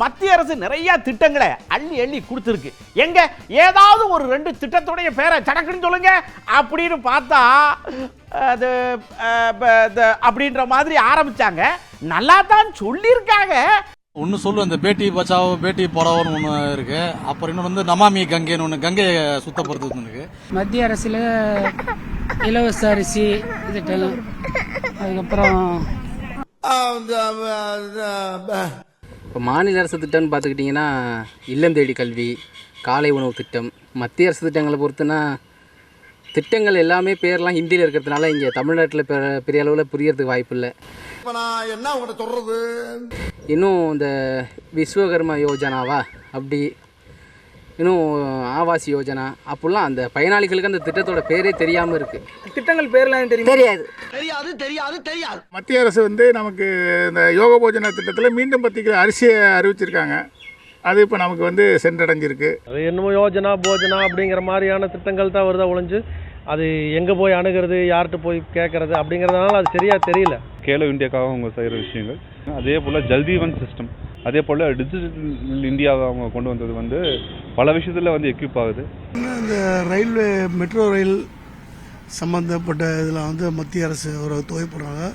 மத்திய அரசு நிறைய திட்டங்களை அள்ளி அள்ளி கொடுத்துருக்கு. எங்க ஏதாவது ஒரு 2 திட்டத்துடைய பேரை சடக்குன்னு சொல்லுங்க அப்படின்னு பார்த்தா அது அப்படின்ற மாதிரி ஆரம்பிச்சாங்க. நல்லா தான் சொல்லியிருக்காங்க. ஒன்று சொல்லு, அந்த பேட்டி பச்சாவோ பேட்டி படாவோன்னு ஒன்று இருக்கு. அப்புறம் இன்னொன்று வந்து நமாமி கங்கைன்னு ஒன்று, கங்கையை சுத்தப்படுத்துறது இருக்கு. மத்திய அரசில் இலவச அரிசி திட்டம், அதுக்கப்புறம் இப்போ மாநில அரசு திட்டம்னு பார்த்துக்கிட்டிங்கன்னா இல்லம் தேடி கல்வி, காலை உணவு திட்டம். மத்திய அரசு திட்டங்களை பொறுத்துனா திட்டங்கள் எல்லாமே பேர்லாம் ஹிந்தியில் இருக்கிறதுனால இங்கே தமிழ்நாட்டில் பெரிய அளவில் புரியறதுக்கு வாய்ப்பு இல்லை. இப்போ நான் என்ன உங்கள்கிட்ட சொல்கிறது, இன்னும் இந்த விஸ்வகர்மா யோஜனாவா, அப்படி இன்னும் ஆவாஸ் யோஜனா, அப்படிலாம் அந்த பயனாளிகளுக்கு அந்த திட்டத்தோட பேரே தெரியாமல் இருக்குது. திட்டங்கள் பேர்லாம் தெரியாது. தெரியாது தெரியாது தெரியாது. மத்திய அரசு வந்து நமக்கு இந்த யோக போஜனா திட்டத்தில் மீண்டும் 10 கிலோ அரிசியை அறிவிச்சிருக்காங்க. அது இப்போ நமக்கு வந்து சென்றடைஞ்சிருக்கு. அது என்னமோ யோஜனா போஜனா அப்படிங்கிற மாதிரியான திட்டங்கள் தான் வருதா ஒழிஞ்சு அது எங்கே போய் அணுகிறது, யார்கிட்ட போய் கேட்கறது அப்படிங்கிறதுனால அது சரியாக தெரியல. கேலோ இந்தியாக்காக அவங்க செய்கிற விஷயங்கள், அதே போல் ஜல்ஜீவன் சிஸ்டம், அதே போல் டிஜிட்டல் இந்தியாவை அவங்க கொண்டு வந்தது வந்து பல விஷயத்தில் வந்து எக்யூப் ஆகுது. இந்த ரயில்வே மெட்ரோ ரயில் சம்பந்தப்பட்ட இதில் வந்து மத்திய அரசு ஒரு தொகை போடுறாங்க.